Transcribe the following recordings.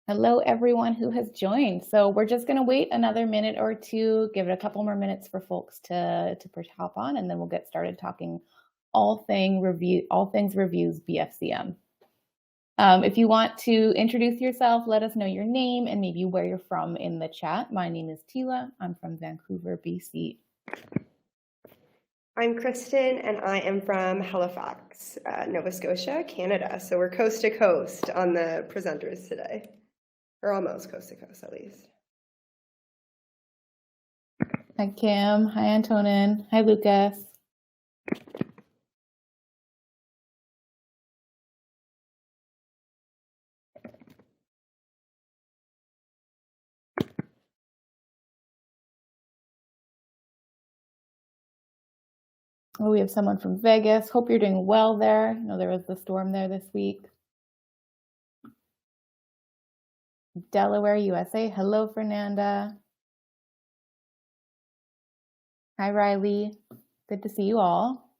Hello, everyone who has joined. So we're just going to wait another minute or two, give it a couple more minutes for folks to hop on, and then we'll get started talking all things reviews BFCM. If you want to introduce yourself, let us know your name and maybe where you're from in the chat. My name is Tila. I'm from Vancouver, BC. I'm Kristen, and I am from Halifax, Nova Scotia, Canada. So we're coast to coast on the presenters today, or almost coast to coast at least. Hi, Kim. Hi, Antonin. Hi, Lucas. Oh, we have someone from Vegas. Hope you're doing well there. I know there was the storm there this week. Delaware, USA. Hello, Fernanda. Hi, Riley. Good to see you all.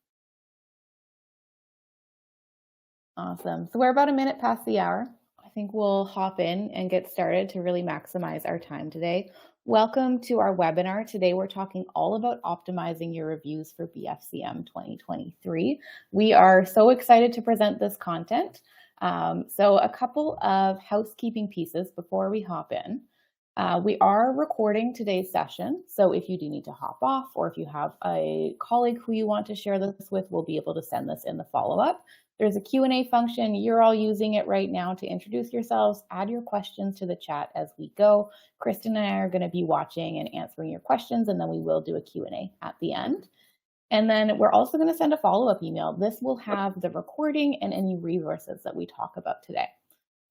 Awesome. So we're about a minute past the hour. I think we'll hop in and get started to really maximize our time today. Welcome to our webinar. Today we're talking all about optimizing your reviews for BFCM 2023. We are so excited to present this content. So a couple of housekeeping pieces before we hop in. We are recording today's session, so if you do need to hop off or if you have a colleague who you want to share this with, we'll be able to send this in the follow-up. There's a Q&A function. You're all using it right now to introduce yourselves, add your questions to the chat as we go. Kristen and I are going to be watching and answering your questions, and then we will do a Q&A at the end. And then we're also going to send a follow-up email. This will have the recording and any resources that we talk about today.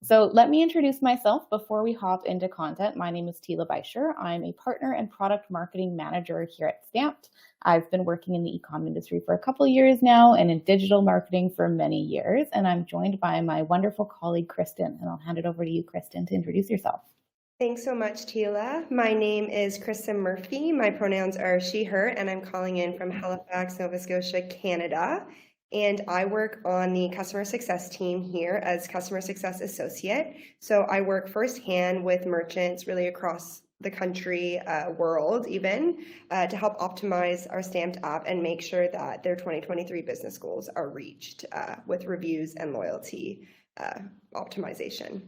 So let me introduce myself before we hop into content. My name is Tila Beischer. I'm a partner and product marketing manager here at Stamped. I've been working in the e-com industry for a couple of years now and in digital marketing for many years. And I'm joined by my wonderful colleague, Kristen. And I'll hand it over to you, Kristen, to introduce yourself. Thanks so much, Tila. My name is Kristen Murphy. My pronouns are she, her, and I'm calling in from Halifax, Nova Scotia, Canada. And I work on the customer success team here as customer success associate. So I work firsthand with merchants really across the country, world even, to help optimize our Stamped app and make sure that their 2023 business goals are reached with reviews and loyalty optimization.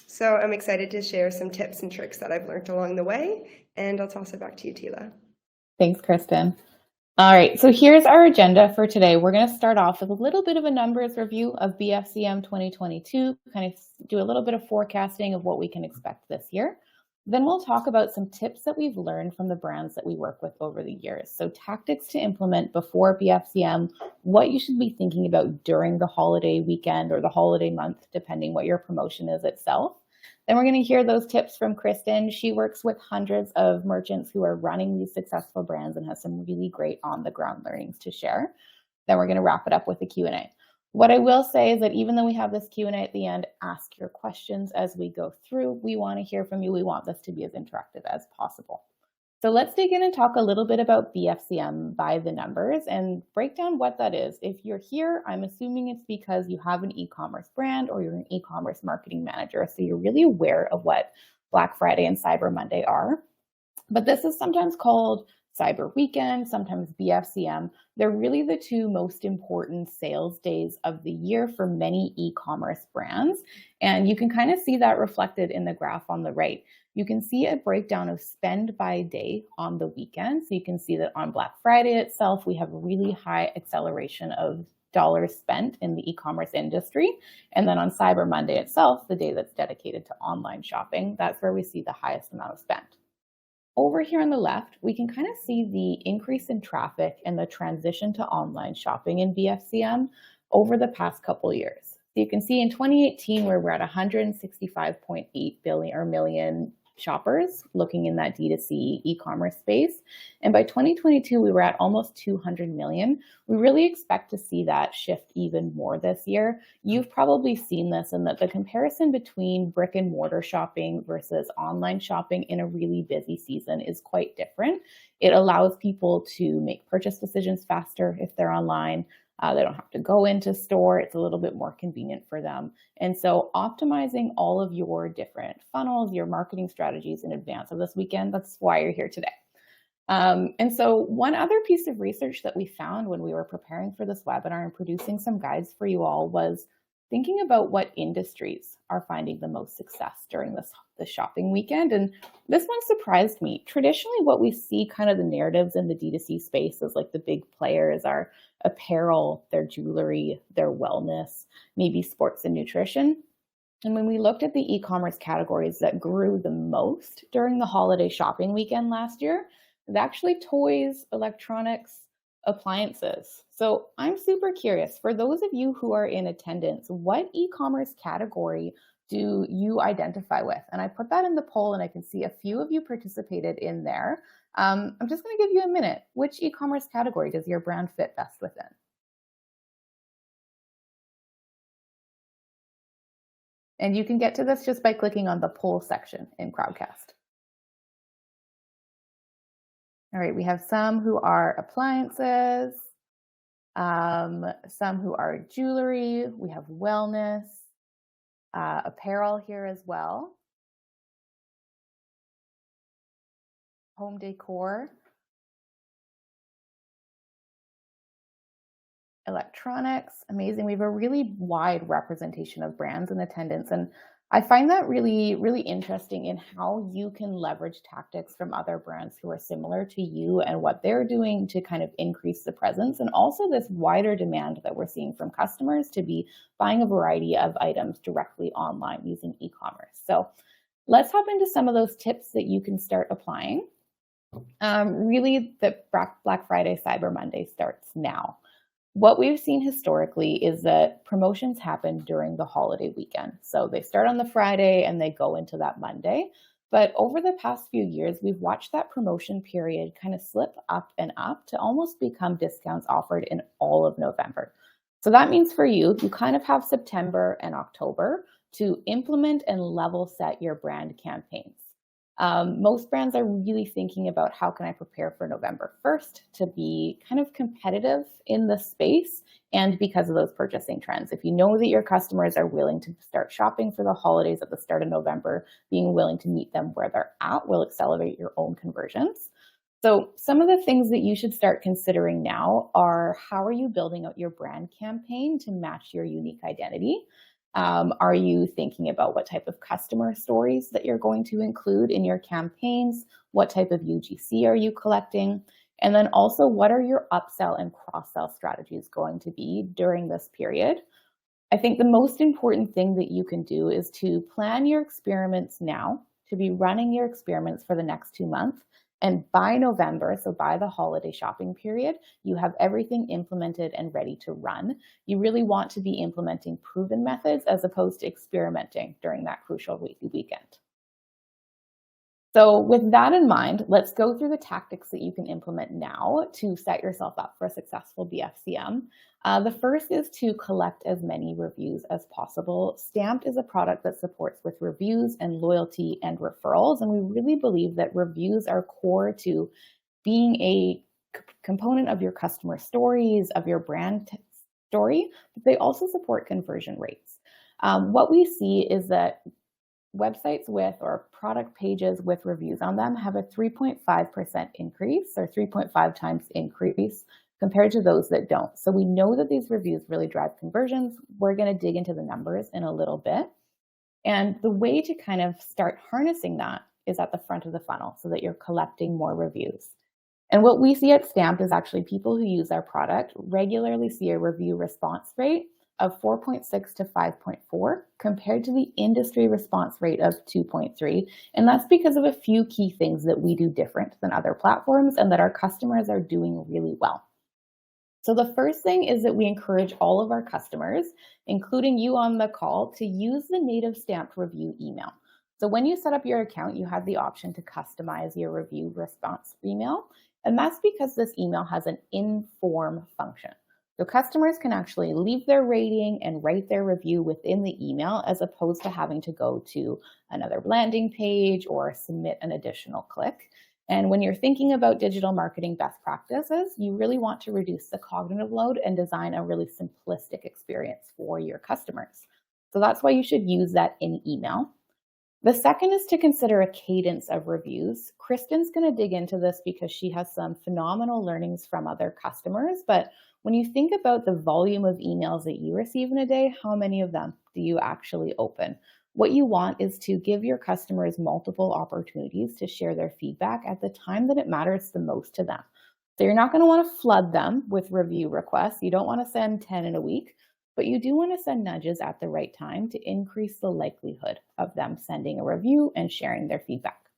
So I'm excited to share some tips and tricks that I've learned along the way, and I'll toss it back to you, Tila. Thanks, Kristen. All right, so here's our agenda for today. We're going to start off with a little bit of a numbers review of BFCM 2022, kind of do a little bit of forecasting of what we can expect this year. Then we'll talk about some tips that we've learned from the brands that we work with over the years. So tactics to implement before BFCM, what you should be thinking about during the holiday weekend or the holiday month, depending what your promotion is itself. Then we're going to hear those tips from Kristen. She works with hundreds of merchants who are running these successful brands and has some really great on-the-ground learnings to share. Then we're going to wrap it up with a Q&A. What I will say is that even though we have this Q&A at the end, ask your questions as we go through. We want to hear from you. We want this to be as interactive as possible. So let's dig in and talk a little bit about BFCM by the numbers and break down what that is. If you're here, I'm assuming it's because you have an e-commerce brand or you're an e-commerce marketing manager. So you're really aware of what Black Friday and Cyber Monday are. But this is sometimes called Cyber Weekend, sometimes BFCM. They're really the two most important sales days of the year for many e-commerce brands. And you can kind of see that reflected in the graph on the right. You can see a breakdown of spend by day on the weekend. So you can see that on Black Friday itself, we have really high acceleration of dollars spent in the e-commerce industry. And then on Cyber Monday itself, the day that's dedicated to online shopping, that's where we see the highest amount of spend. Over here on the left, we can kind of see the increase in traffic and the transition to online shopping in BFCM over the past couple of years. So you can see in 2018, where we're at 165.8 million shoppers looking in that D2C e-commerce space. And by 2022, we were at almost 200 million. We really expect to see that shift even more this year. You've probably seen this in that the comparison between brick and mortar shopping versus online shopping in a really busy season is quite different. It allows people to make purchase decisions faster if they're online. They don't have to go into store. It's a little bit more convenient for them. And so optimizing all of your different funnels, your marketing strategies in advance of this weekend, that's why you're here today. And so one other piece of research that we found when we were preparing for this webinar and producing some guides for you all was thinking about what industries are finding the most success during this shopping weekend. And this one surprised me. Traditionally, what we see kind of the narratives in the D2C space is like the big players are apparel, their jewelry, their wellness, maybe sports and nutrition. And when we looked at the e-commerce categories that grew the most during the holiday shopping weekend last year, it's actually toys, electronics, appliances. So I'm super curious, for those of you who are in attendance, what e-commerce category do you identify with? And I put that in the poll and I can see a few of you participated in there. I'm just going to give you a minute. Which e-commerce category does your brand fit best within? And you can get to this just by clicking on the poll section in Crowdcast. All right, we have some who are appliances, some who are jewelry, we have wellness, apparel here as well, home decor, electronics, amazing. We have a really wide representation of brands in attendance. And I find that really, really interesting in how you can leverage tactics from other brands who are similar to you and what they're doing to kind of increase the presence. And also this wider demand that we're seeing from customers to be buying a variety of items directly online using e-commerce. So let's hop into some of those tips that you can start applying. Really, the Black Friday, Cyber Monday starts now. What we've seen historically is that promotions happen during the holiday weekend. So they start on the Friday and they go into that Monday. But over the past few years, we've watched that promotion period kind of slip up and up to almost become discounts offered in all of November. So that means for you, you kind of have September and October to implement and level set your brand campaigns. Most brands are really thinking about how can I prepare for November 1st to be kind of competitive in the space and because of those purchasing trends. If you know that your customers are willing to start shopping for the holidays at the start of November, being willing to meet them where they're at will accelerate your own conversions. So some of the things that you should start considering now are how are you building out your brand campaign to match your unique identity? Are you thinking about what type of customer stories that you're going to include in your campaigns? What type of UGC are you collecting? And then also, what are your upsell and cross-sell strategies going to be during this period? I think the most important thing that you can do is to plan your experiments now, to be running your experiments for the next 2 months. And by November, so by the holiday shopping period, you have everything implemented and ready to run. You really want to be implementing proven methods as opposed to experimenting during that crucial weekend. So with that in mind, let's go through the tactics that you can implement now to set yourself up for a successful BFCM. The first is to collect as many reviews as possible. Stamped is a product that supports with reviews and loyalty and referrals, and we really believe that reviews are core to being a component of your customer stories, of your brand story, but they also support conversion rates. What we see is that websites with or product pages with reviews on them have a 3.5% increase or 3.5 times increase compared to those that don't. So we know that these reviews really drive conversions. We're going to dig into the numbers in a little bit. And the way to kind of start harnessing that is at the front of the funnel so that you're collecting more reviews. And what we see at Stamped is actually people who use our product regularly see a review response rate of 4.6 to 5.4 compared to the industry response rate of 2.3. And that's because of a few key things that we do different than other platforms and that our customers are doing really well. So the first thing is that we encourage all of our customers, including you on the call, to use the native Stamped review email. So when you set up your account, you have the option to customize your review response email. And that's because this email has an inform function. So customers can actually leave their rating and write their review within the email as opposed to having to go to another landing page or submit an additional click. And when you're thinking about digital marketing best practices, you really want to reduce the cognitive load and design a really simplistic experience for your customers. So that's why you should use that in email. The second is to consider a cadence of reviews. Kristen's going to dig into this because she has some phenomenal learnings from other customers. But when you think about the volume of emails that you receive in a day, how many of them do you actually open? What you want is to give your customers multiple opportunities to share their feedback at the time that it matters the most to them. So you're not going to want to flood them with review requests. You don't want to send 10 in a week, but you do want to send nudges at the right time to increase the likelihood of them sending a review and sharing their feedback.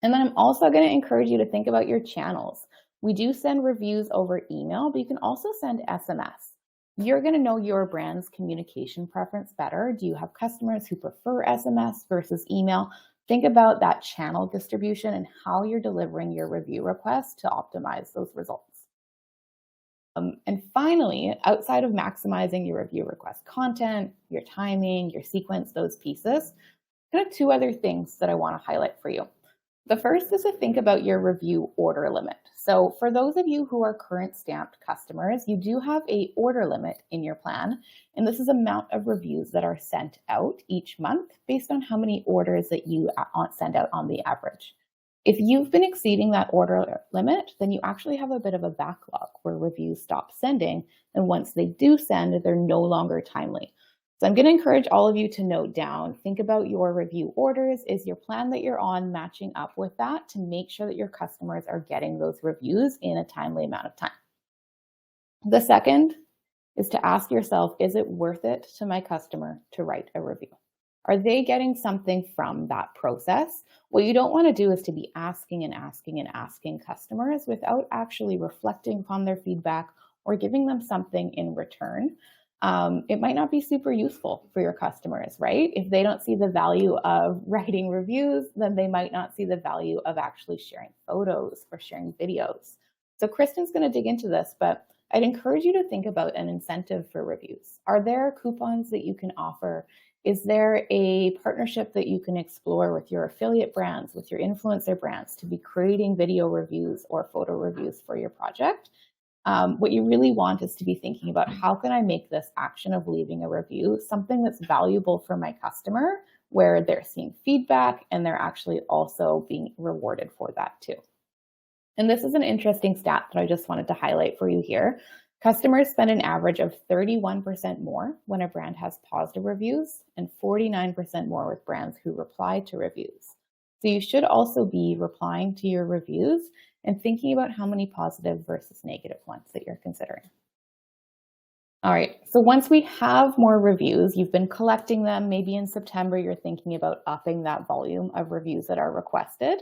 And then I'm also going to encourage you to think about your channels. We do send reviews over email, but you can also send SMS. You're going to know your brand's communication preference better. Do you have customers who prefer SMS versus email? Think about that channel distribution and how you're delivering your review requests to optimize those results. And finally, outside of maximizing your review request content, your timing, your sequence, those pieces, kind of two other things that I want to highlight for you. The first is to think about your review order limit. So for those of you who are current stamped customers, you do have an order limit in your plan. And this is the amount of reviews that are sent out each month based on how many orders that you send out on the average. If you've been exceeding that order limit, then you actually have a bit of a backlog where reviews stop sending. And once they do send, they're no longer timely. So I'm going to encourage all of you to note down, think about your review orders. Is your plan that you're on matching up with that to make sure that your customers are getting those reviews in a timely amount of time? The second is to ask yourself, is it worth it to my customer to write a review? Are they getting something from that process? What you don't want to do is to be asking and asking and asking customers without actually reflecting upon their feedback or giving them something in return. It might not be super useful for your customers, right? If they don't see the value of writing reviews, then they might not see the value of actually sharing photos or sharing videos. So Kristen's going to dig into this, but I'd encourage you to think about an incentive for reviews. Are there coupons that you can offer? Is there a partnership that you can explore with your affiliate brands, with your influencer brands to be creating video reviews or photo reviews for your project? What you really want is to be thinking about how can I make this action of leaving a review something that's valuable for my customer, where they're seeing feedback and they're actually also being rewarded for that too. And this is an interesting stat that I just wanted to highlight for you here. Customers spend an average of 31% more when a brand has positive reviews and 49% more with brands who reply to reviews. So you should also be replying to your reviews and thinking about how many positive versus negative ones that you're considering. All right, so once we have more reviews, you've been collecting them, maybe in September you're thinking about upping that volume of reviews that are requested,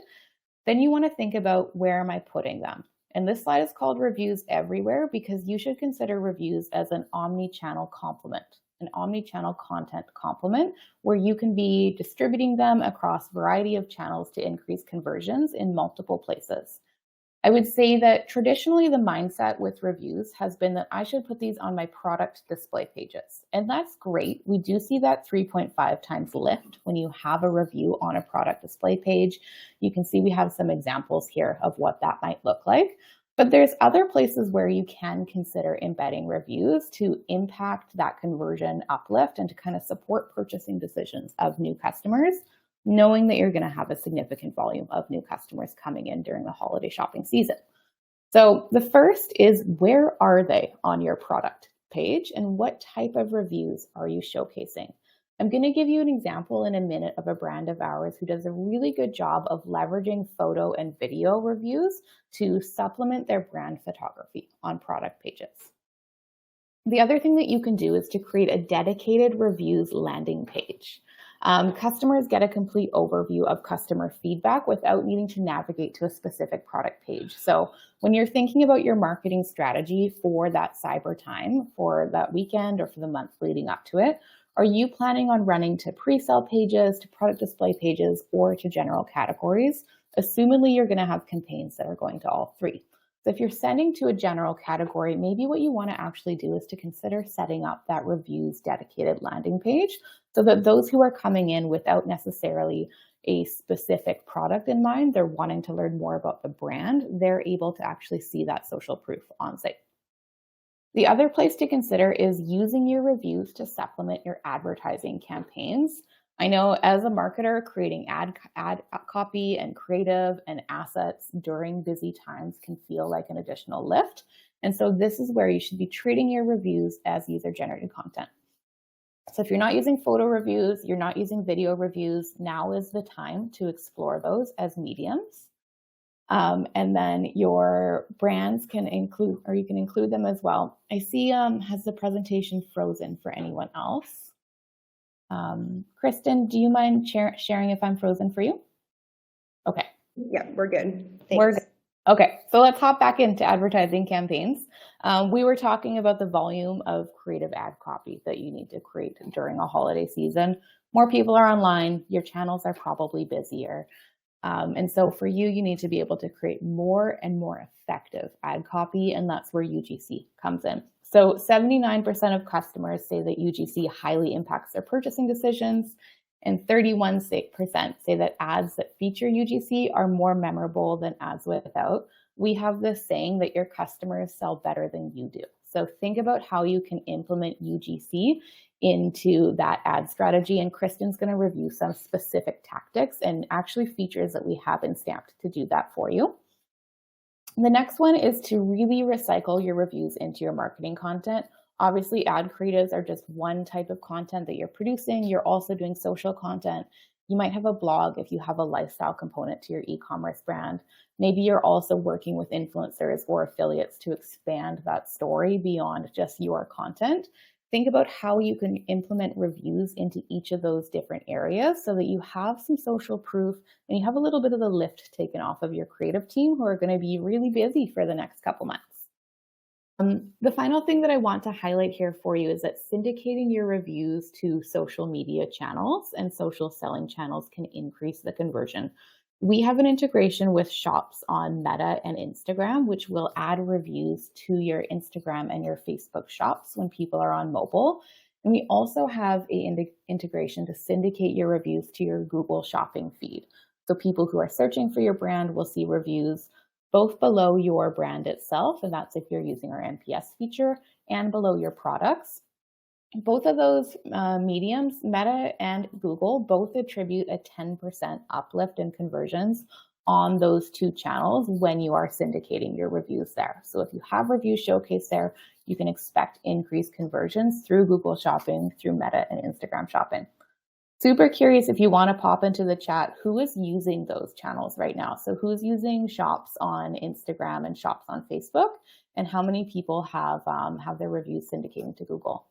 then you want to think about where am I putting them? And this slide is called Reviews Everywhere because you should consider reviews as an omni-channel complement, an omni-channel content complement, where you can be distributing them across a variety of channels to increase conversions in multiple places. I would say that traditionally the mindset with reviews has been that I should put these on my product display pages. And that's great. We do see that 3.5 times lift when you have a review on a product display page. You can see we have some examples here of what that might look like. But there's other places where you can consider embedding reviews to impact that conversion uplift and to kind of support purchasing decisions of new customers, knowing that you're going to have a significant volume of new customers coming in during the holiday shopping season. So the first is, where are they on your product page and what type of reviews are you showcasing? I'm going to give you an example in a minute of a brand of ours who does a really good job of leveraging photo and video reviews to supplement their brand photography on product pages. The other thing that you can do is to create a dedicated reviews landing page. Customers get a complete overview of customer feedback without needing to navigate to a specific product page. So when you're thinking about your marketing strategy for that cyber time, for that weekend or for the month leading up to it, are you planning on running to pre-sale pages, to product display pages, or to general categories? Assumedly, you're going to have campaigns that are going to all three. So if you're sending to a general category, maybe what you want to actually do is to consider setting up that reviews dedicated landing page so that those who are coming in without necessarily a specific product in mind, they're wanting to learn more about the brand, they're able to actually see that social proof on site. The other place to consider is using your reviews to supplement your advertising campaigns. I know as a marketer, creating ad copy and creative and assets during busy times can feel like an additional lift. And so this is where you should be treating your reviews as user generated content. So if you're not using photo reviews, you're not using video reviews, now is the time to explore those as mediums. And then your brands can include, or you can include them as well. I see, has the presentation frozen for anyone else? Kristen, do you mind sharing if I'm frozen for you? Okay. Yeah, we're good. Thanks. We're good. Okay, so let's hop back into advertising campaigns. We were talking about the volume of creative ad copy that you need to create during a holiday season. More people are online, your channels are probably busier. And so for you, you need to be able to create more and more effective ad copy, and that's where UGC comes in. So 79% of customers say that UGC highly impacts their purchasing decisions, and 31% say that ads that feature UGC are more memorable than ads without. We have this saying that your customers sell better than you do. So think about how you can implement UGC into that ad strategy. And Kristen's going to review some specific tactics and actually features that we have in Stamped to do that for you. The next one is to really recycle your reviews into your marketing content. Obviously, ad creatives are just one type of content that you're producing. You're also doing social content. You might have a blog if you have a lifestyle component to your e-commerce brand. Maybe you're also working with influencers or affiliates to expand that story beyond just your content. Think about how you can implement reviews into each of those different areas so that you have some social proof and you have a little bit of the lift taken off of your creative team who are going to be really busy for the next couple months. The final thing that I want to highlight here for you is that syndicating your reviews to social media channels and social selling channels can increase the conversion. We have an integration with Shops on Meta and Instagram, which will add reviews to your Instagram and your Facebook shops when people are on mobile. And we also have an integration to syndicate your reviews to your Google Shopping feed. So people who are searching for your brand will see reviews both below your brand itself, and that's if you're using our NPS feature, and below your products. Both of those mediums, Meta and Google, both attribute a 10% uplift in conversions on those two channels when you are syndicating your reviews there. So if you have reviews showcased there, you can expect increased conversions through Google Shopping, through Meta and Instagram Shopping. Super curious if you want to pop into the chat, who is using those channels right now? So who's using Shops on Instagram and Shops on Facebook? And how many people have their reviews syndicating to Google?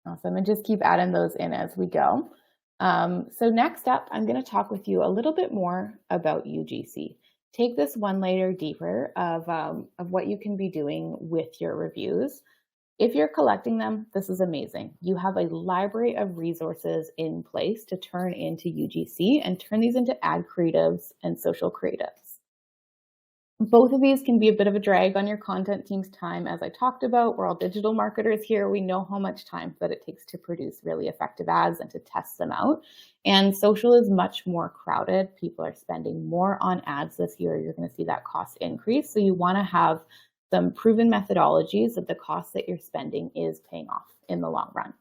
Awesome, and just keep adding those in as we go. So next up, I'm going to talk with you a little bit more about UGC. Take this one layer deeper of what you can be doing with your reviews. If you're collecting them, this is amazing. You have a library of resources in place to turn into UGC and turn these into ad creatives and social creatives. Both of these can be a bit of a drag on your content team's time. As I talked about, we're all digital marketers here. We know how much time that it takes to produce really effective ads and to test them out. And social is much more crowded. People are spending more on ads this year. You're going to see that cost increase. So you want to have some proven methodologies that the cost that you're spending is paying off in the long run.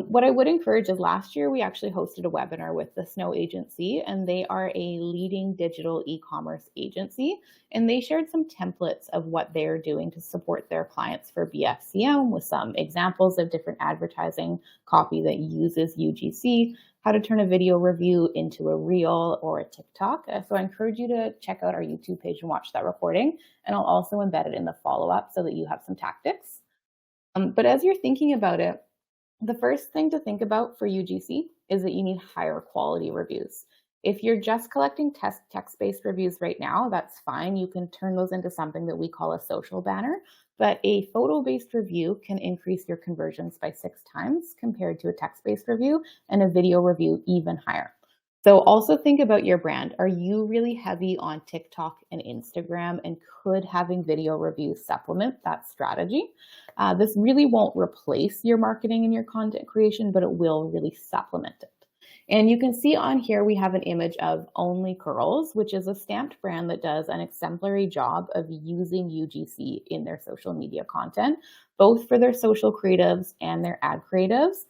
What I would encourage is last year, we actually hosted a webinar with the Snow Agency, and they are a leading digital e-commerce agency. And they shared some templates of what they're doing to support their clients for BFCM with some examples of different advertising copy that uses UGC, how to turn a video review into a reel or a TikTok. So I encourage you to check out our YouTube page and watch that recording. And I'll also embed it in the follow-up so that you have some tactics. But as you're thinking about it, the first thing to think about for UGC is that you need higher quality reviews. If you're just collecting text-based reviews right now, that's fine. You can turn those into something that we call a social banner, but a photo-based review can increase your conversions by 6 times compared to a text-based review, and a video review even higher. So also think about your brand. Are you really heavy on TikTok and Instagram, and could having video reviews supplement that strategy? This really won't replace your marketing and your content creation, but it will really supplement it. And you can see on here, we have an image of Only Curls, which is a stamped brand that does an exemplary job of using UGC in their social media content, both for their social creatives and their ad creatives.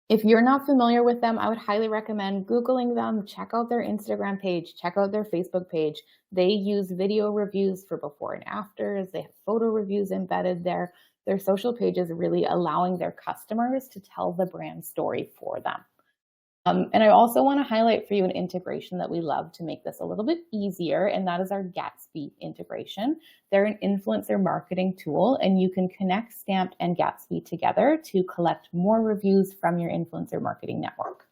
If you're not familiar with them, I would highly recommend Googling them, check out their Instagram page, check out their Facebook page. They use video reviews for before and afters. They have photo reviews embedded there. Their social page is really allowing their customers to tell the brand story for them. And I also want to highlight for you an integration that we love to make this a little bit easier, and that is our Gatsby integration. They're an influencer marketing tool, and you can connect Stamped and Gatsby together to collect more reviews from your influencer marketing network.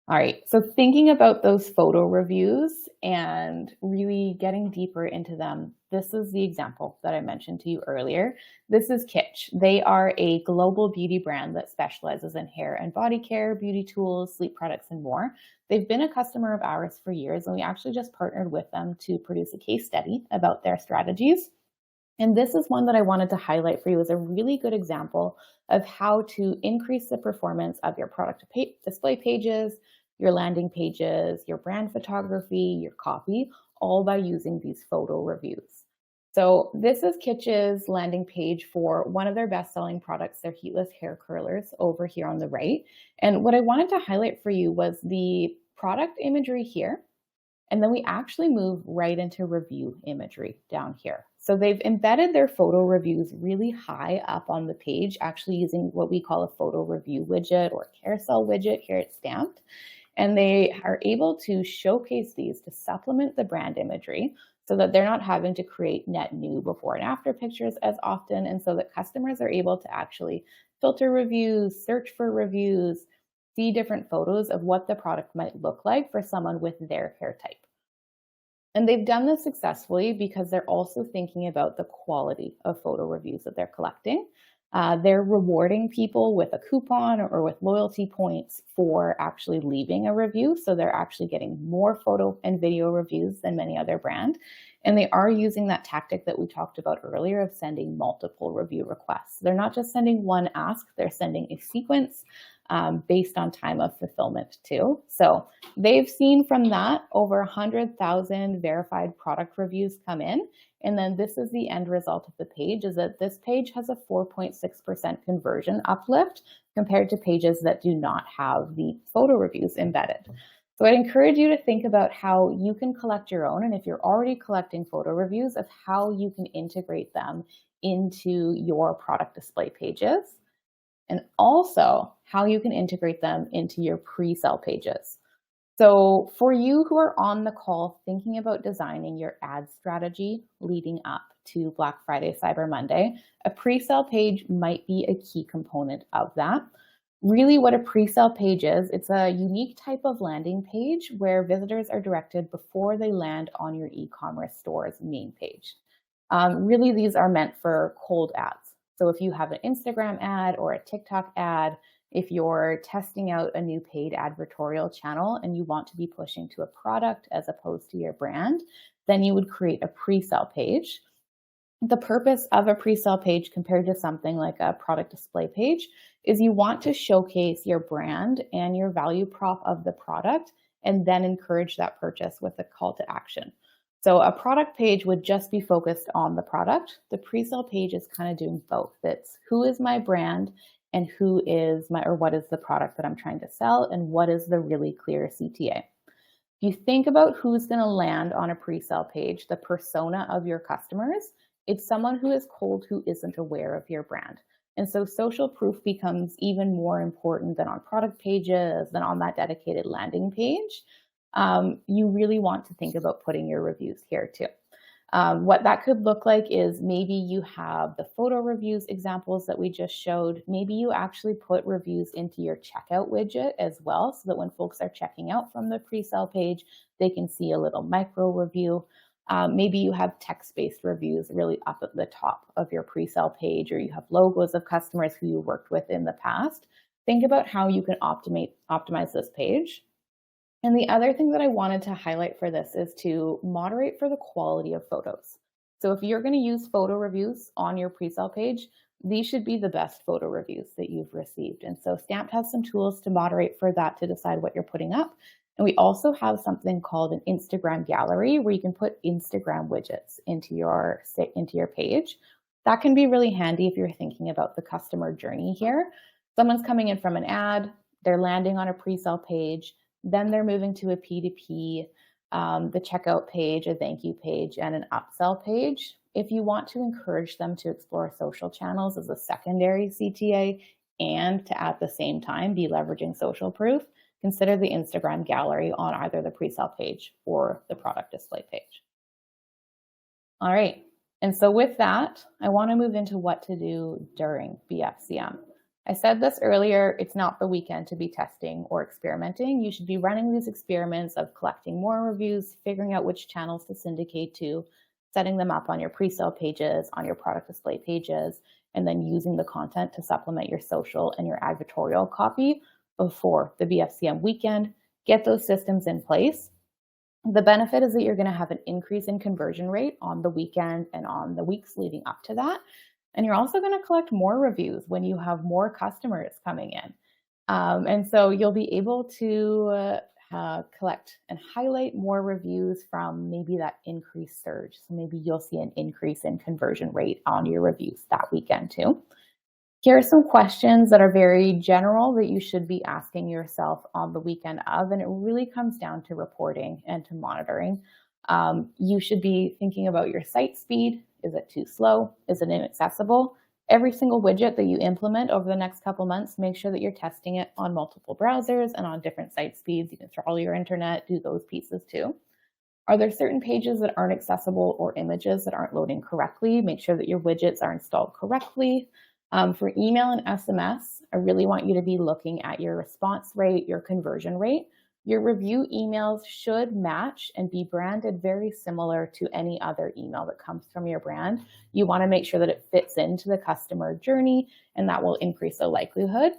All right, so thinking about those photo reviews and really getting deeper into them, this is the example that I mentioned to you earlier. This is Kitsch. They are a global beauty brand that specializes in hair and body care, beauty tools, sleep products, and more. They've been a customer of ours for years, and we actually just partnered with them to produce a case study about their strategies. And this is one that I wanted to highlight for you as a really good example of how to increase the performance of your product display pages, your landing pages, your brand photography, your copy, all by using these photo reviews. So this is Kitsch's landing page for one of their best-selling products, their heatless hair curlers, over here on the right. And what I wanted to highlight for you was the product imagery here. And then we actually move right into review imagery down here. So they've embedded their photo reviews really high up on the page, actually using what we call a photo review widget or carousel widget here at Stamped. And they are able to showcase these to supplement the brand imagery so that they're not having to create net new before and after pictures as often, and so that customers are able to actually filter reviews, search for reviews, see different photos of what the product might look like for someone with their hair type. And they've done this successfully because they're also thinking about the quality of photo reviews that they're collecting. They're rewarding people with a coupon or with loyalty points for actually leaving a review. So they're actually getting more photo and video reviews than many other brands. And they are using that tactic that we talked about earlier of sending multiple review requests. They're not just sending one ask, they're sending a sequence based on time of fulfillment too. So they've seen from that over 100,000 verified product reviews come in. And then this is the end result of the page, is that this page has a 4.6% conversion uplift compared to pages that do not have the photo reviews embedded. So I'd encourage you to think about how you can collect your own, and if you're already collecting photo reviews, of how you can integrate them into your product display pages, and also how you can integrate them into your pre-sale pages. So for you who are on the call thinking about designing your ad strategy leading up to Black Friday, Cyber Monday, a pre-sale page might be a key component of that. Really what a pre-sale page is, it's a unique type of landing page where visitors are directed before they land on your e-commerce store's main page. Really, these are meant for cold ads. So if you have an Instagram ad or a TikTok ad, if you're testing out a new paid advertorial channel and you want to be pushing to a product as opposed to your brand, then you would create a pre-sale page. The purpose of a pre-sale page compared to something like a product display page is you want to showcase your brand and your value prop of the product and then encourage that purchase with a call to action. So a product page would just be focused on the product. The pre-sale page is kind of doing both. It's who is my brand and who is my, or what is the product that I'm trying to sell, and what is the really clear CTA. If you think about who's going to land on a pre-sale page, the persona of your customers, it's someone who is cold, who isn't aware of your brand. And so social proof becomes even more important than on product pages, than on that dedicated landing page. You really want to think about putting your reviews here too. What that could look like is maybe you have the photo reviews examples that we just showed. Maybe you actually put reviews into your checkout widget as well, so that when folks are checking out from the pre-sale page, they can see a little micro review. Maybe you have text-based reviews really up at the top of your pre-sale page, or you have logos of customers who you worked with in the past. Think about how you can optimize this page. And the other thing that I wanted to highlight for this is to moderate for the quality of photos. So if you're going to use photo reviews on your pre-sale page, these should be the best photo reviews that you've received. And so Stamped has some tools to moderate for that to decide what you're putting up. And we also have something called an Instagram gallery where you can put Instagram widgets into your page. That can be really handy if you're thinking about the customer journey here. Someone's coming in from an ad, they're landing on a pre-sale page, then they're moving to a P2P, the checkout page, a thank you page, and an upsell page. If you want to encourage them to explore social channels as a secondary CTA and to at the same time be leveraging social proof, consider the Instagram gallery on either the pre-sale page or the product display page. All right, and so with that, I want to move into what to do during BFCM. I said this earlier, it's not the weekend to be testing or experimenting. You should be running these experiments of collecting more reviews, figuring out which channels to syndicate to, setting them up on your pre-sale pages, on your product display pages, and then using the content to supplement your social and your advertorial copy before the BFCM weekend. Get those systems in place. The benefit is that you're going to have an increase in conversion rate on the weekend and on the weeks leading up to that. And you're also going to collect more reviews when you have more customers coming in. And so you'll be able to collect and highlight more reviews from maybe that increased surge. So maybe you'll see an increase in conversion rate on your reviews that weekend too. Here are some questions that are very general that you should be asking yourself on the weekend of, and it really comes down to reporting and to monitoring. You should be thinking about your site speed. Is it too slow? Is it inaccessible? Every single widget that you implement over the next couple months, make sure that you're testing it on multiple browsers and on different site speeds. You can throttle your internet, do those pieces too. Are there certain pages that aren't accessible or images that aren't loading correctly? Make sure that your widgets are installed correctly. For email and SMS, I really want you to be looking at your response rate, your conversion rate. Your review emails should match and be branded very similar to any other email that comes from your brand. You want to make sure that it fits into the customer journey, and that will increase the likelihood.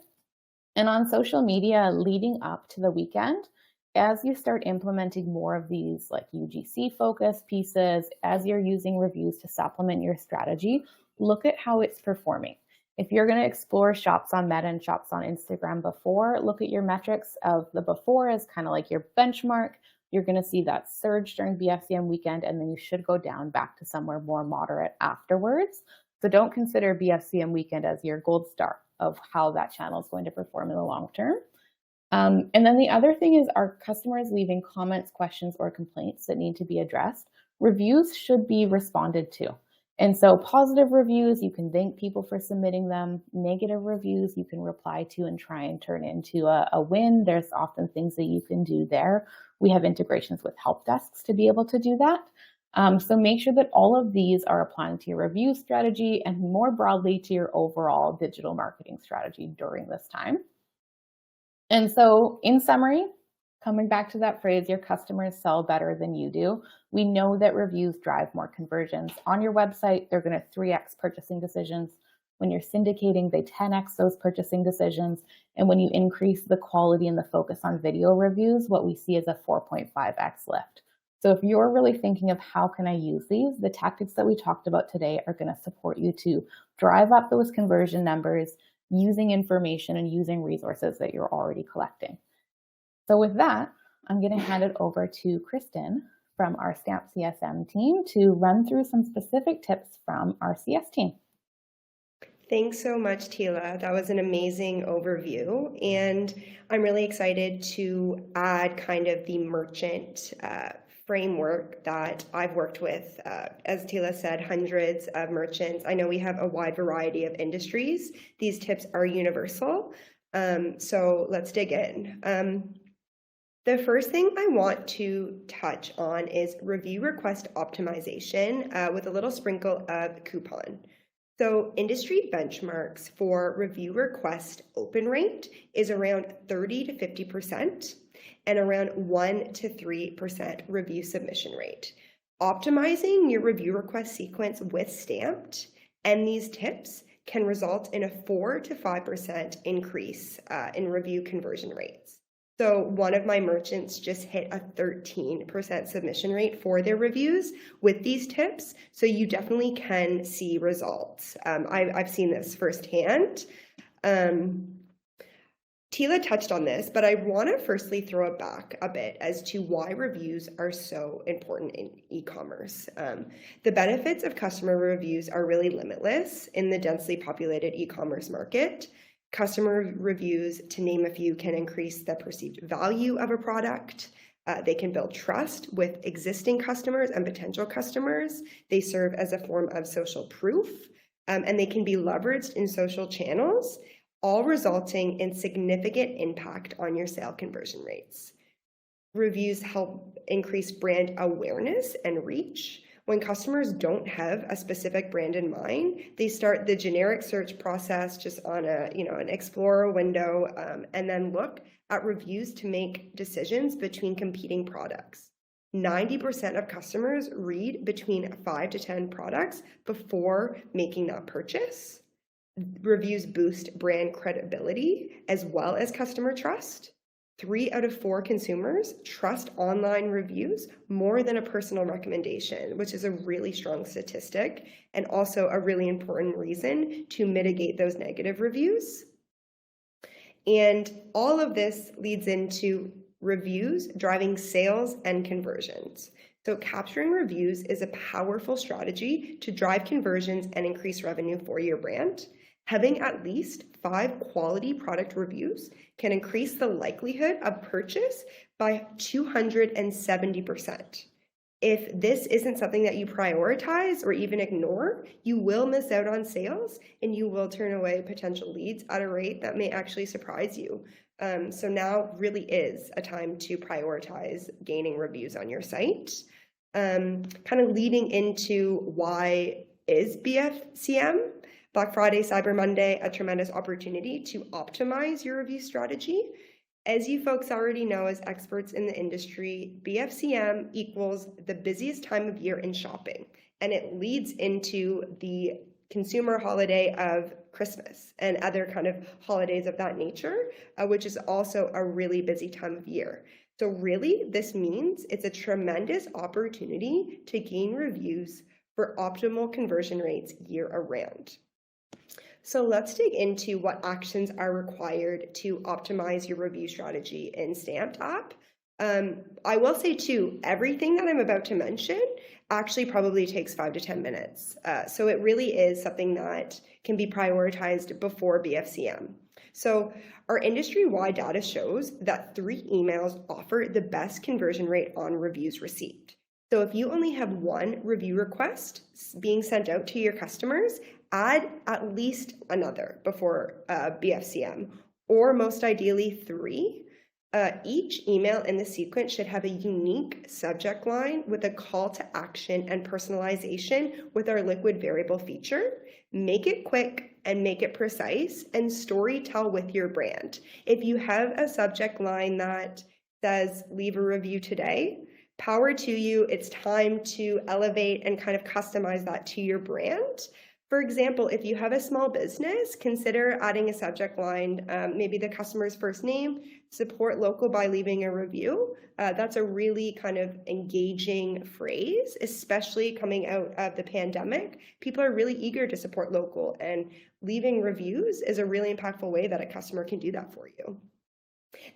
And on social media leading up to the weekend, as you start implementing more of these like UGC focused pieces, as you're using reviews to supplement your strategy, look at how it's performing. If you're going to explore shops on Meta and shops on Instagram before, look at your metrics of the before as kind of like your benchmark. You're going to see that surge during BFCM weekend, and then you should go down back to somewhere more moderate afterwards. So don't consider BFCM weekend as your gold star of how that channel is going to perform in the long term. And then the other thing is, are customers leaving comments, questions, or complaints that need to be addressed? Reviews should be responded to. And so positive reviews, you can thank people for submitting them. Negative reviews, you can reply to and try and turn into a win. There's often things that you can do there. We have integrations with help desks to be able to do that. So make sure that all of these are applying to your review strategy and more broadly to your overall digital marketing strategy during this time. And so in summary, coming back to that phrase, your customers sell better than you do. We know that reviews drive more conversions. On your website, they're going to 3x purchasing decisions. When you're syndicating, they 10x those purchasing decisions. And when you increase the quality and the focus on video reviews, what we see is a 4.5x lift. So if you're really thinking of how can I use these, the tactics that we talked about today are going to support you to drive up those conversion numbers using information and using resources that you're already collecting. So with that, I'm going to hand it over to Kristen from our Stamped CSM team to run through some specific tips from our CS team. Thanks so much, Tila. That was an amazing overview. And I'm really excited to add kind of the merchant framework that I've worked with. As Tila said, hundreds of merchants. I know we have a wide variety of industries. These tips are universal. So let's dig in. The first thing I want to touch on is review request optimization with a little sprinkle of coupon. So industry benchmarks for review request open rate is around 30 to 50% and around 1 to 3% review submission rate. Optimizing your review request sequence with Stamped and these tips can result in a 4 to 5% increase in review conversion rates. So one of my merchants just hit a 13% submission rate for their reviews with these tips. So you definitely can see results. I've seen this firsthand. Tila touched on this, but I want to firstly throw it back a bit as to why reviews are so important in e-commerce. The benefits of customer reviews are really limitless in the densely populated e-commerce market. Customer reviews, to name a few, can increase the perceived value of a product. They can build trust with existing customers and potential customers. They serve as a form of social proof, and they can be leveraged in social channels, all resulting in significant impact on your sale conversion rates. Reviews help increase brand awareness and reach. When customers don't have a specific brand in mind, they start the generic search process just on an Explorer window, and then look at reviews to make decisions between competing products. 90% of customers read between 5 to 10 products before making that purchase. Reviews boost brand credibility as well as customer trust. 3 out of 4 consumers trust online reviews more than a personal recommendation, which is a really strong statistic and also a really important reason to mitigate those negative reviews. And all of this leads into reviews driving sales and conversions. So capturing reviews is a powerful strategy to drive conversions and increase revenue for your brand. Having at least 5 quality product reviews can increase the likelihood of purchase by 270%. If this isn't something that you prioritize or even ignore, you will miss out on sales and you will turn away potential leads at a rate that may actually surprise you. So now really is a time to prioritize gaining reviews on your site. Kind of leading into why is BFCM, Black Friday, Cyber Monday, a tremendous opportunity to optimize your review strategy. As you folks already know as experts in the industry, BFCM equals the busiest time of year in shopping, and it leads into the consumer holiday of Christmas and other kind of holidays of that nature, which is also a really busy time of year. So really, this means it's a tremendous opportunity to gain reviews for optimal conversion rates year-round. So let's dig into what actions are required to optimize your review strategy in Stamped app. I will say too, everything that I'm about to mention actually probably takes 5 to 10 minutes. So it really is something that can be prioritized before BFCM. So our industry-wide data shows that 3 emails offer the best conversion rate on reviews received. So if you only have 1 review request being sent out to your customers, add at least another before BFCM, or most ideally 3. Each email in the sequence should have a unique subject line with a call to action and personalization with our liquid variable feature. Make it quick and make it precise, and story tell with your brand. If you have a subject line that says leave a review today, power to you. It's time to elevate and kind of customize that to your brand. For example, if you have a small business, consider adding a subject line, maybe the customer's first name, support local by leaving a review. That's a really kind of engaging phrase, especially coming out of the pandemic. People are really eager to support local, and leaving reviews is a really impactful way that a customer can do that for you.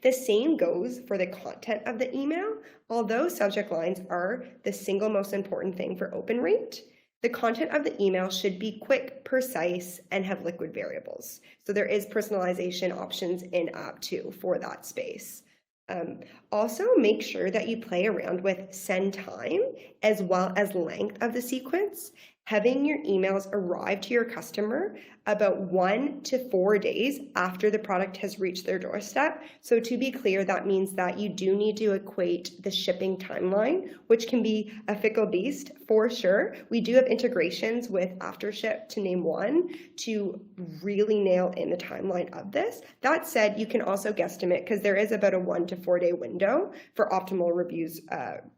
The same goes for the content of the email. Although subject lines are the single most important thing for open rate, the content of the email should be quick, precise, and have liquid variables. So there is personalization options in app too for that space. Also, make sure that you play around with send time as well as length of the sequence. having your emails arrive to your customer about 1 to 4 days after the product has reached their doorstep. So to be clear, that means that you do need to equate the shipping timeline, which can be a fickle beast for sure. We do have integrations with AfterShip, to name one, to really nail in the timeline of this. That said, you can also guesstimate, because there is about a 1 to 4 day window for optimal reviews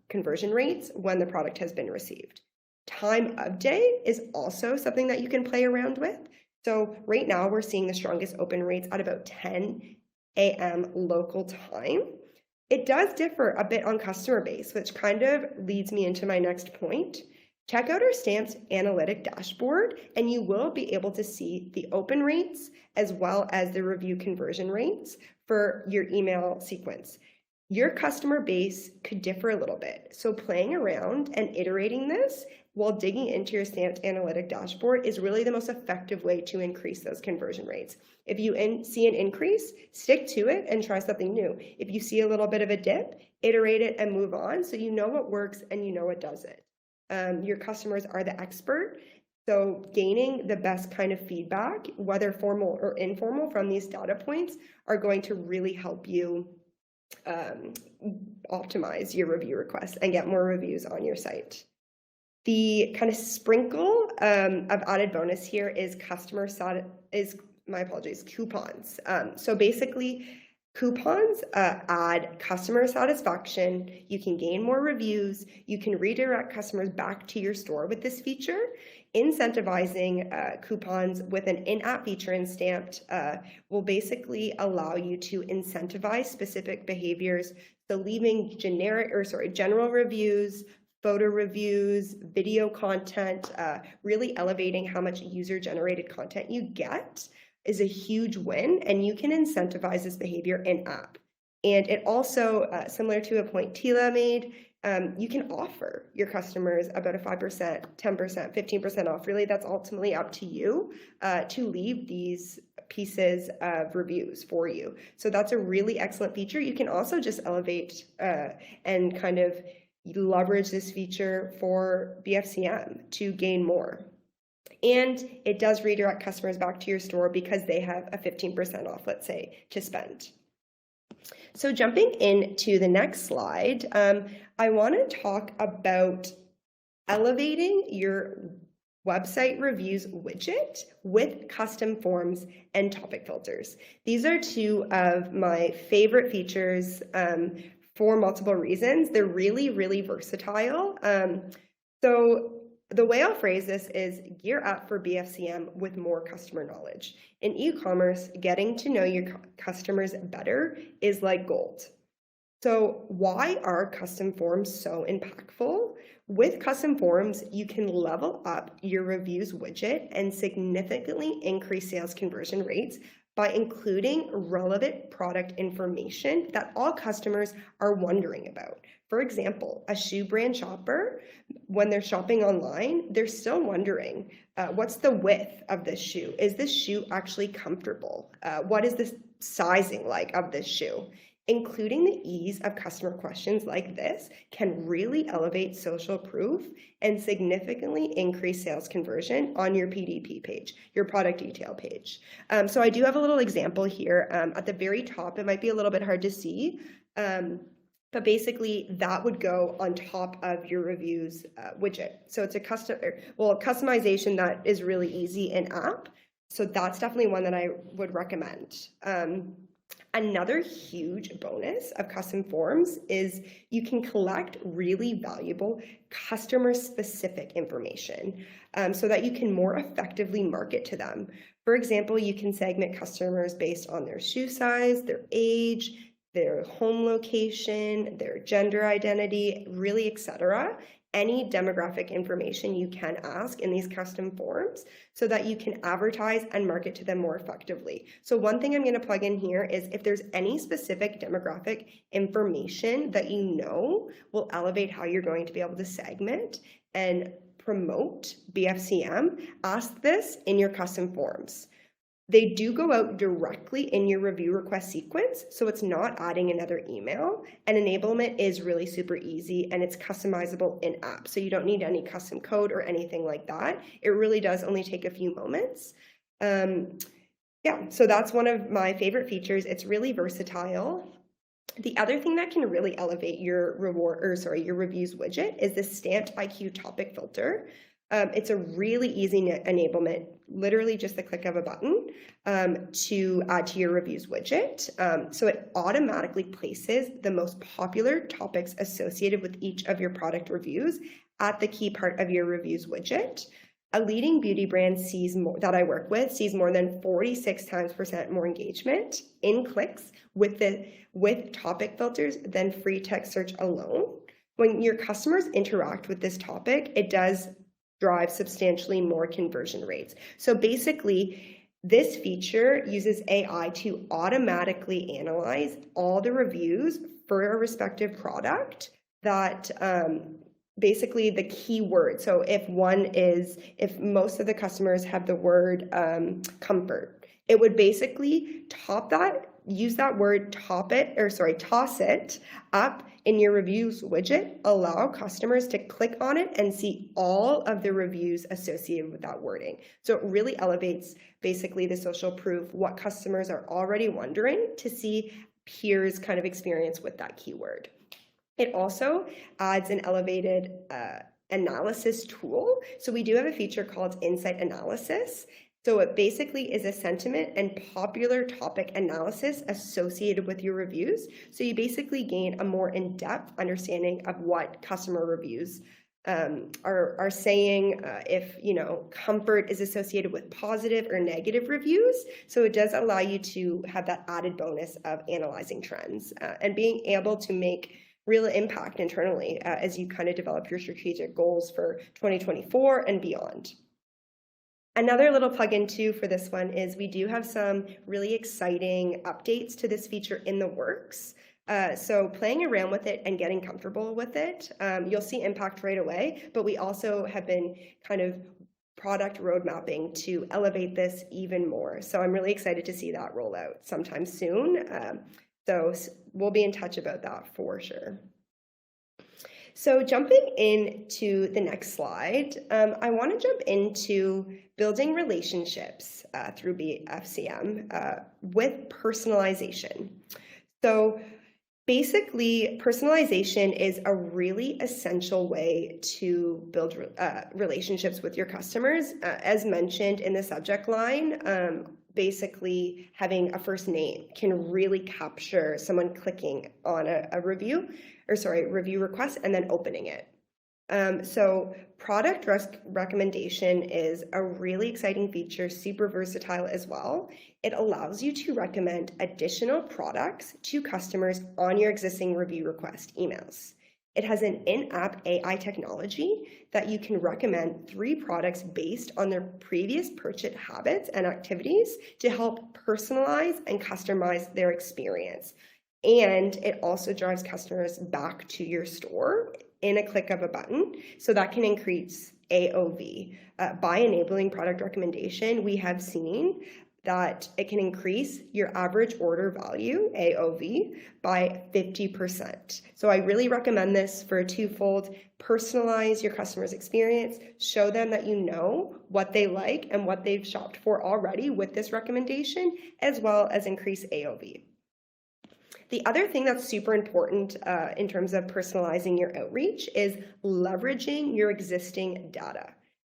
conversion rates when the product has been received. Time of day is also something that you can play around with. So right now we're seeing the strongest open rates at about 10 a.m. local time. It does differ a bit on customer base, which kind of leads me into my next point. Check out our Stamped Analytic dashboard, and you will be able to see the open rates as well as the review conversion rates for your email sequence. Your customer base could differ a little bit. So playing around and iterating this while digging into your Stamped Analytic dashboard is really the most effective way to increase those conversion rates. If you see an increase, stick to it and try something new. If you see a little bit of a dip, iterate it and move on so you know what works and you know what doesn't. Your customers are the expert. So gaining the best kind of feedback, whether formal or informal, from these data points are going to really help you optimize your review requests and get more reviews on your site. The kind of sprinkle of added bonus here is coupons. So basically, coupons add customer satisfaction. You can gain more reviews. You can redirect customers back to your store with this feature. Incentivizing coupons with an in-app feature in Stamped will basically allow you to incentivize specific behaviors. So leaving general reviews, photo reviews, video content, really elevating how much user-generated content you get is a huge win, and you can incentivize this behavior in-app. And it also, similar to a point Tila made, you can offer your customers about a 5%, 10%, 15% off. Really, that's ultimately up to you to leave these pieces of reviews for you. So that's a really excellent feature. You can also just elevate and kind of leverage this feature for BFCM to gain more. And it does redirect customers back to your store because they have a 15% off, let's say, to spend. So jumping into the next slide, I want to talk about elevating your website reviews widget with custom forms and topic filters. These are two of my favorite features for multiple reasons. They're really, really versatile. So the way I'll phrase this is gear up for BFCM with more customer knowledge. In e-commerce, getting to know your customers better is like gold. So why are custom forms so impactful? With custom forms, you can level up your reviews widget and significantly increase sales conversion rates by including relevant product information that all customers are wondering about. For example, a shoe brand shopper, when they're shopping online, they're still wondering, what's the width of this shoe? Is this shoe actually comfortable? What is the sizing like of this shoe? Including the ease of customer questions like this can really elevate social proof and significantly increase sales conversion on your PDP page, your product detail page. So I do have a little example here. At the very top, it might be a little bit hard to see, but basically that would go on top of your reviews widget. So it's a customization that is really easy in app. So that's definitely one that I would recommend. Another huge bonus of custom forms is you can collect really valuable customer-specific information so that you can more effectively market to them. For example, you can segment customers based on their shoe size, their age, their home location, their gender identity, really, etc. Any demographic information you can ask in these custom forms so that you can advertise and market to them more effectively. So one thing I'm going to plug in here is if there's any specific demographic information that you know will elevate how you're going to be able to segment and promote BFCM, ask this in your custom forms. They do go out directly in your review request sequence, so it's not adding another email, and enablement is really super easy and it's customizable in app. So you don't need any custom code or anything like that. It really does only take a few moments. Yeah, so that's one of my favorite features. It's really versatile. The other thing that can really elevate your your reviews widget is the stamped IQ topic filter. It's a really easy enablement, literally just the click of a button to add to your reviews widget. So it automatically places the most popular topics associated with each of your product reviews at the key part of your reviews widget. A leading beauty brand that I work with sees more than 46% more engagement in clicks with topic filters than free text search alone. When your customers interact with this topic, it does drive substantially more conversion rates. So basically, this feature uses AI to automatically analyze all the reviews for a respective product that basically the keyword. So if most of the customers have the word comfort, it would basically use that word, toss it up in your reviews widget, allow customers to click on it and see all of the reviews associated with that wording. So it really elevates basically the social proof, what customers are already wondering, to see peers kind of experience with that keyword. It also adds an elevated analysis tool. So we do have a feature called Insight Analysis. So it basically is a sentiment and popular topic analysis associated with your reviews. So you basically gain a more in-depth understanding of what customer reviews are saying, if comfort is associated with positive or negative reviews. So it does allow you to have that added bonus of analyzing trends and being able to make real impact internally as you kind of develop your strategic goals for 2024 and beyond. Another little plugin too for this one is we do have some really exciting updates to this feature in the works. So playing around with it and getting comfortable with it, you'll see impact right away, but we also have been kind of product road mapping to elevate this even more. So I'm really excited to see that roll out sometime soon. So we'll be in touch about that for sure. So jumping into the next slide, I want to jump into building relationships through BFCM with personalization. So basically, personalization is a really essential way to build relationships with your customers. As mentioned in the subject line, basically having a first name can really capture someone clicking on a review request and then opening it. So product recommendation is a really exciting feature, super versatile as well. It allows you to recommend additional products to customers on your existing review request emails. It has an in-app AI technology that you can recommend 3 products based on their previous purchase habits and activities to help personalize and customize their experience. And it also drives customers back to your store in a click of a button. So that can increase AOV. By enabling product recommendation, we have seen that it can increase your average order value, AOV, by 50%. So I really recommend this for a twofold: personalize your customer's experience, show them that you know what they like and what they've shopped for already with this recommendation, as well as increase AOV. The other thing that's super important in terms of personalizing your outreach is leveraging your existing data.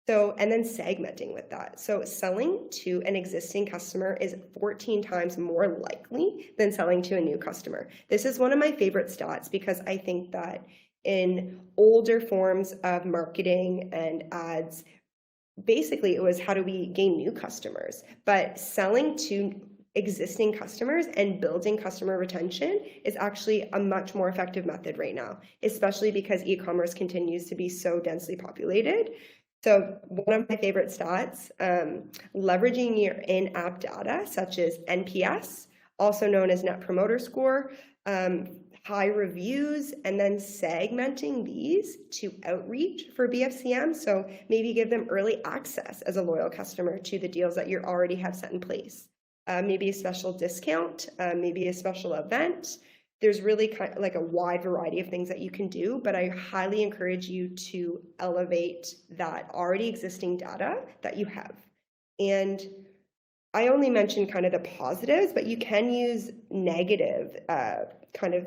So, and then segmenting with that. So selling to an existing customer is 14 times more likely than selling to a new customer. This is one of my favorite stats because I think that in older forms of marketing and ads, basically it was how do we gain new customers, but selling to existing customers and building customer retention is actually a much more effective method right now, especially because e-commerce continues to be so densely populated. So one of my favorite stats, leveraging your in-app data, such as NPS, also known as Net Promoter Score, high reviews and then segmenting these to outreach for BFCM. So maybe give them early access as a loyal customer to the deals that you already have set in place. Maybe a special discount, maybe a special event. There's really kind of like a wide variety of things that you can do, but I highly encourage you to elevate that already existing data that you have. And I only mentioned kind of the positives, but you can use negative kind of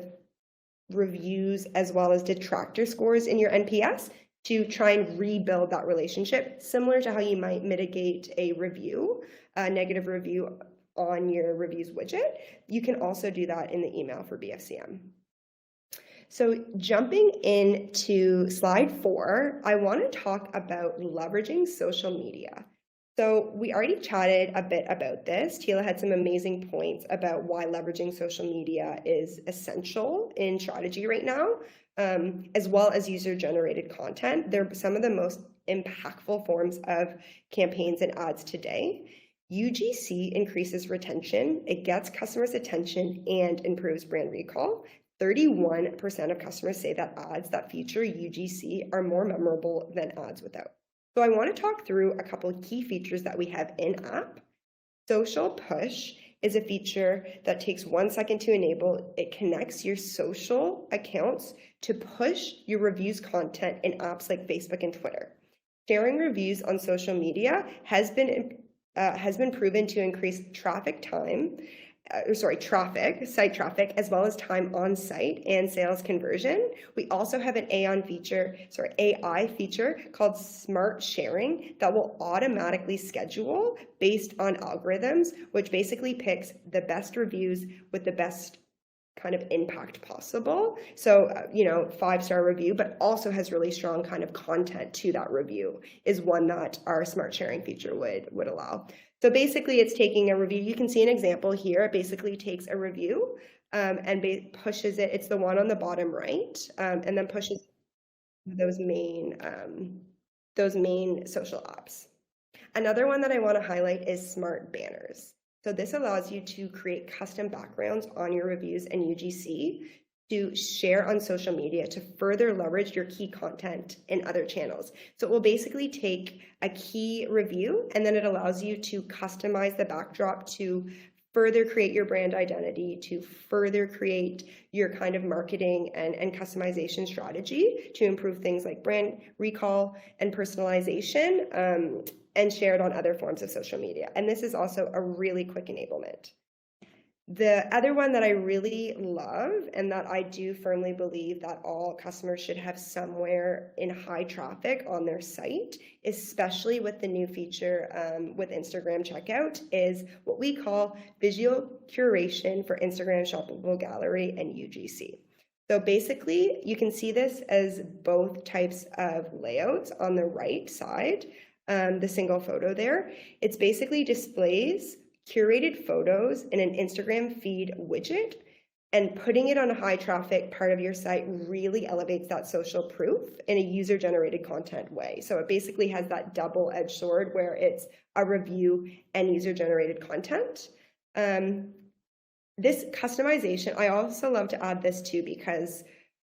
reviews as well as detractor scores in your NPS to try and rebuild that relationship, similar to how you might mitigate a review, a negative review on your reviews widget. You can also do that in the email for BFCM. So jumping into slide 4, I want to talk about leveraging social media. So we already chatted a bit about this. Tila had some amazing points about why leveraging social media is essential in strategy right now, as well as user-generated content. They're some of the most impactful forms of campaigns and ads today. UGC increases retention, it gets customers' attention, and improves brand recall. 31% of customers say that ads that feature UGC are more memorable than ads without. So I want to talk through a couple of key features that we have in-app. Social Push is a feature that takes 1 second to enable. It connects your social accounts to push your reviews content in apps like Facebook and Twitter. Sharing reviews on social media has been proven to increase site traffic, as well as time on site and sales conversion. We also have an AI feature called Smart Sharing that will automatically schedule based on algorithms, which basically picks the best reviews with the best kind of impact possible. So, 5-star review, but also has really strong kind of content to that review is one that our Smart Sharing feature would allow. So basically it's taking a review. You can see an example here. It basically takes a review and pushes it. It's the one on the bottom right, and then pushes those main social apps. Another one that I want to highlight is Smart Banners. So this allows you to create custom backgrounds on your reviews and UGC to share on social media to further leverage your key content in other channels. So it will basically take a key review and then it allows you to customize the backdrop to further create your brand identity, to further create your kind of marketing and customization strategy to improve things like brand recall and personalization, and share it on other forms of social media. And this is also a really quick enablement. The other one that I really love and that I do firmly believe that all customers should have somewhere in high traffic on their site, especially with the new feature with Instagram checkout, is what we call visual curation for Instagram shoppable gallery and UGC. So basically, you can see this as both types of layouts on the right side, the single photo there. It's basically displays curated photos in an Instagram feed widget, and putting it on a high traffic part of your site really elevates that social proof in a user-generated content way. So it basically has that double-edged sword where it's a review and user-generated content. This customization, I also love to add this too, because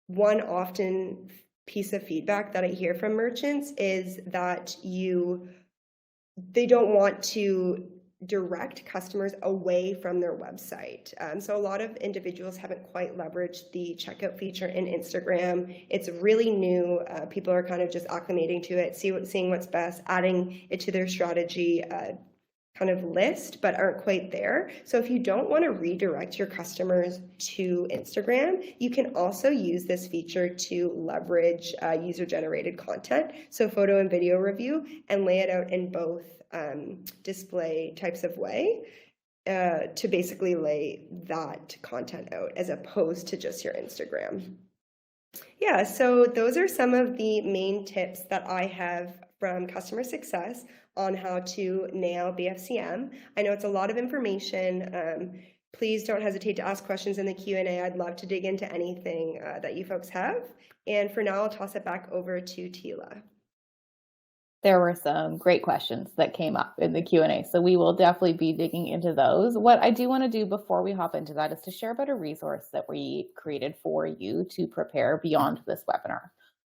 one often piece of feedback that I hear from merchants is that they don't want to direct customers away from their website. So a lot of individuals haven't quite leveraged the checkout feature in Instagram. It's really new. People are kind of just acclimating to it, seeing what's best, adding it to their strategy kind of list, but aren't quite there. So if you don't want to redirect your customers to Instagram, you can also use this feature to leverage user-generated content, so photo and video review, and lay it out in both display types of way to basically lay that content out as opposed to just your Instagram. Yeah, so those are some of the main tips that I have from customer success on how to nail BFCM. I know it's a lot of information. Please don't hesitate to ask questions in the Q&A. I'd love to dig into anything that you folks have. And for now, I'll toss it back over to Tila. There were some great questions that came up in the Q&A, so we will definitely be digging into those. What I do want to do before we hop into that is to share about a resource that we created for you to prepare beyond this webinar.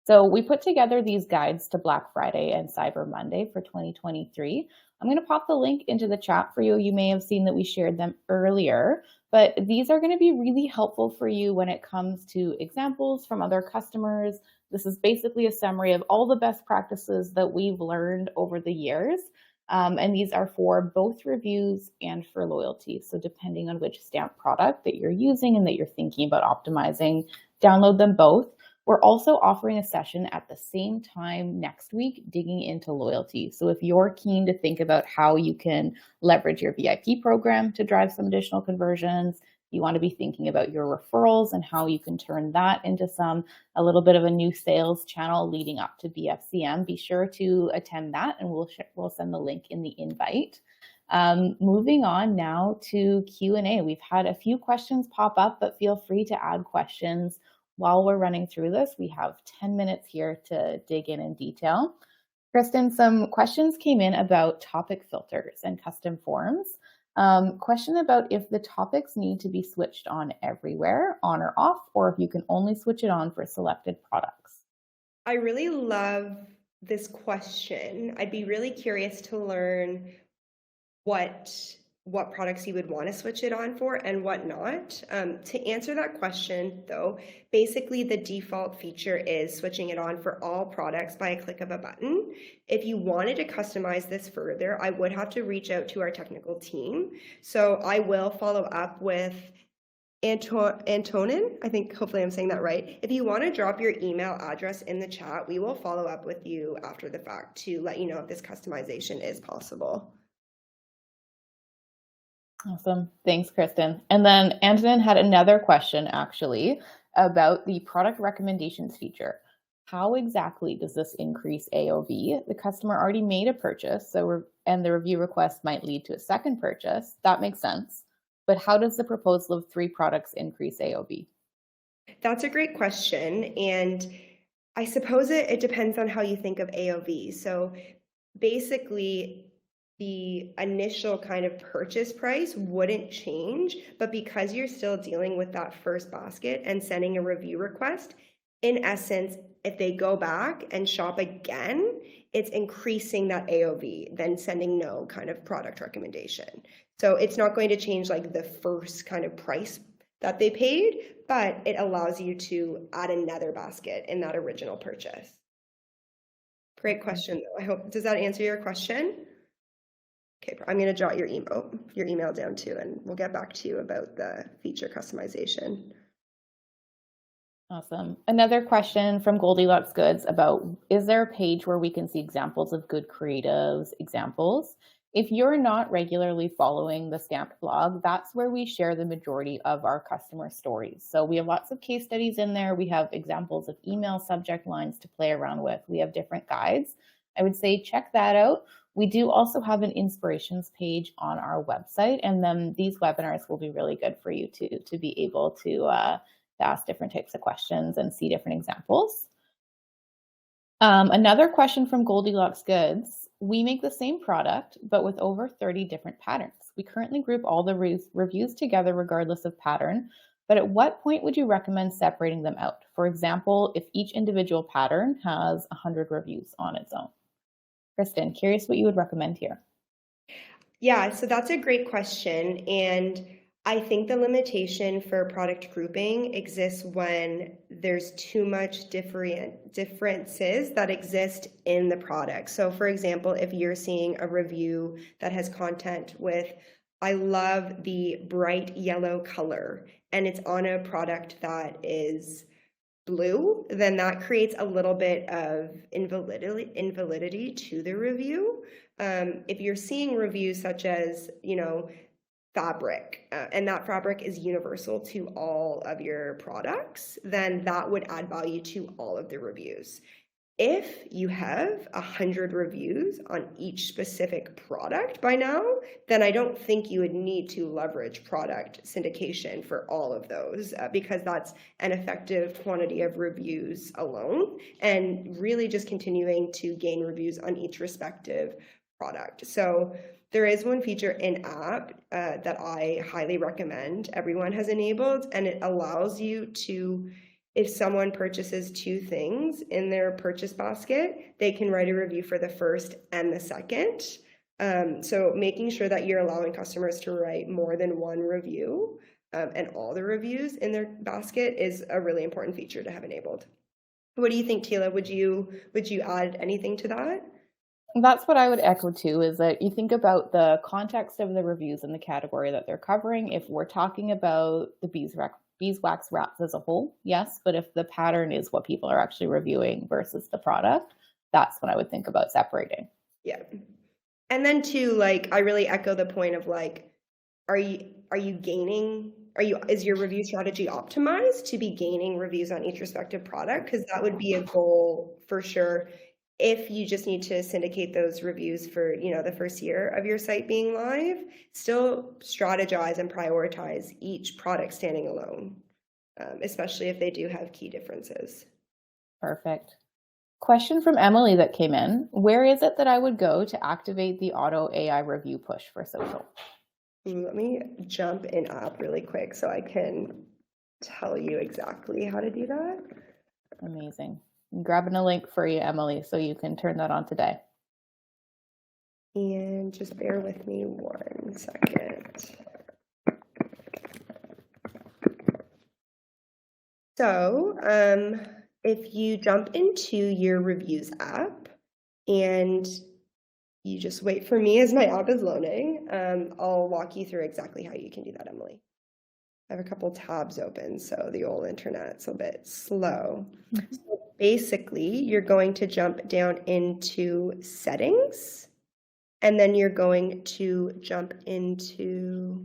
So we put together these guides to Black Friday and Cyber Monday for 2023. I'm going to pop the link into the chat for you. You may have seen that we shared them earlier, but these are going to be really helpful for you when it comes to examples from other customers. This is basically a summary of all the best practices that we've learned over the years. And these are for both reviews and for loyalty. So depending on which stamp product that you're using and that you're thinking about optimizing, download them both. We're also offering a session at the same time next week, digging into loyalty. So if you're keen to think about how you can leverage your VIP program to drive some additional conversions, you want to be thinking about your referrals and how you can turn that into a little bit of a new sales channel leading up to BFCM, be sure to attend that, and we'll send the link in the invite. Moving on now to Q&A. We've had a few questions pop up, but feel free to add questions while we're running through this. We have 10 minutes here to dig in detail. Kristen, some questions came in about topic filters and custom forms. Question about if the topics need to be switched on everywhere, on or off, or if you can only switch it on for selected products. I really love this question. I'd be really curious to learn what products you would want to switch it on for and what not. To answer that question, though, basically the default feature is switching it on for all products by a click of a button. If you wanted to customize this further, I would have to reach out to our technical team. So I will follow up with Antonin, I think hopefully I'm saying that right. If you want to drop your email address in the chat, we will follow up with you after the fact to let you know if this customization is possible. Awesome. Thanks, Kristen. And then Antonin had another question actually about the product recommendations feature. How exactly does this increase AOV? The customer already made a purchase, and the review request might lead to a second purchase. That makes sense. But how does the proposal of 3 products increase AOV? That's a great question. And I suppose it depends on how you think of AOV. So basically, the initial kind of purchase price wouldn't change, but because you're still dealing with that first basket and sending a review request, in essence, if they go back and shop again, it's increasing that AOV, then sending no kind of product recommendation. So it's not going to change like the first kind of price that they paid, but it allows you to add another basket in that original purchase. Great question, though. I hope, does that answer your question? Okay, I'm going to jot your email down too, and we'll get back to you about the feature customization. Awesome. Another question from Goldilocks Goods about, is there a page where we can see examples of good creatives examples? If you're not regularly following the Stamped blog, that's where we share the majority of our customer stories. So we have lots of case studies in there. We have examples of email subject lines to play around with. We have different guides. I would say check that out. We do also have an inspirations page on our website, and then these webinars will be really good for you to be able to ask different types of questions and see different examples. Another question from Goldilocks Goods. We make the same product, but with over 30 different patterns. We currently group all the reviews together regardless of pattern, but at what point would you recommend separating them out? For example, if each individual pattern has 100 reviews on its own. Kristen, curious what you would recommend here. Yeah, so that's a great question. And I think the limitation for product grouping exists when there's too much differences that exist in the product. So for example, if you're seeing a review that has content with, I love the bright yellow color, and it's on a product that is blue, then that creates a little bit of invalidity to the review. If you're seeing reviews such as, fabric, and that fabric is universal to all of your products, then that would add value to all of the reviews. If you have 100 reviews on each specific product by now, then I don't think you would need to leverage product syndication for all of those because that's an effective quantity of reviews alone, and really just continuing to gain reviews on each respective product. So there is one feature in app that I highly recommend everyone has enabled, and it allows you to, if someone purchases 2 things in their purchase basket, they can write a review for the first and the second. So making sure that you're allowing customers to write more than 1 review and all the reviews in their basket is a really important feature to have enabled. What do you think, Tila? Would you add anything to that? That's what I would echo too, is that you think about the context of the reviews and the category that they're covering. If we're talking about the beeswax wraps as a whole, yes, but if the pattern is what people are actually reviewing versus the product, that's when I would think about separating. Yeah. And then too, like, I really echo the point of like, is your review strategy optimized to be gaining reviews on each respective product? Because that would be a goal for sure. If you just need to syndicate those reviews for, the first year of your site being live, still strategize and prioritize each product standing alone, especially if they do have key differences. Perfect. Question from Emily that came in. Where is it that I would go to activate the auto AI review push for social? Let me jump in app really quick so I can tell you exactly how to do that. Amazing. I'm grabbing a link for you, Emily, so you can turn that on today. And just bear with me 1 second. So if you jump into your reviews app and you just wait for me as my app is loading, I'll walk you through exactly how you can do that, Emily. I have a couple tabs open, so the old internet's a bit slow. So basically, you're going to jump down into settings, and then you're going to jump into,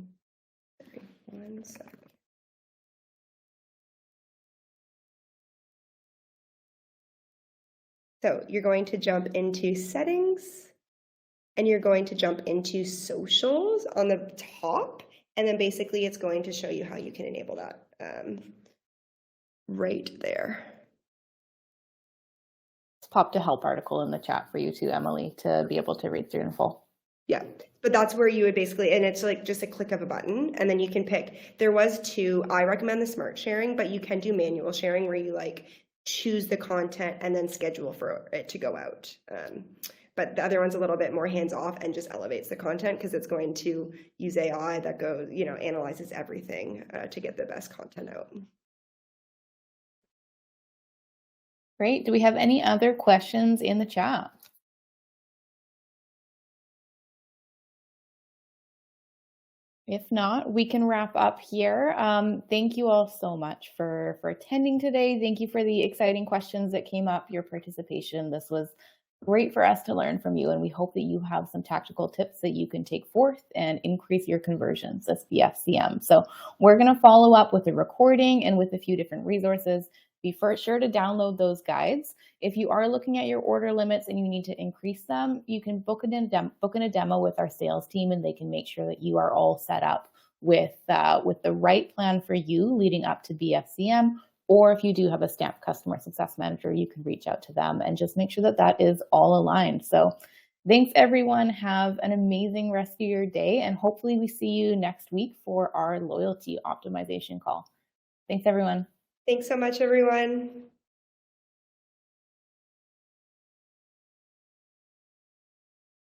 sorry, 1 second. So you're going to jump into settings, and you're going to jump into socials on the top. And then basically it's going to show you how you can enable that right there. It's popped a help article in the chat for you too, Emily, to be able to read through in full. Yeah, but that's where you would basically, and it's like just a click of a button, and then you can pick. There was 2, I recommend the smart sharing, but you can do manual sharing where you like choose the content and then schedule for it to go out. But the other one's a little bit more hands-off and just elevates the content because it's going to use AI that goes, analyzes everything to get the best content out. Great. Do we have any other questions in the chat? If not, we can wrap up here. Thank you all so much for attending today. Thank you for the exciting questions that came up, your participation. This was great for us to learn from you, and we hope that you have some tactical tips that you can take forth and increase your conversions as BFCM. So we're going to follow up with a recording and with a few different resources. Be sure to download those guides. If you are looking at your order limits and you need to increase them, you can book in a demo with our sales team, and they can make sure that you are all set up with the right plan for you leading up to BFCM. Or if you do have a stamped customer success manager, you can reach out to them and just make sure that that is all aligned. So thanks, everyone. Have an amazing rest of your day. And hopefully we see you next week for our loyalty optimization call. Thanks, everyone. Thanks so much, everyone.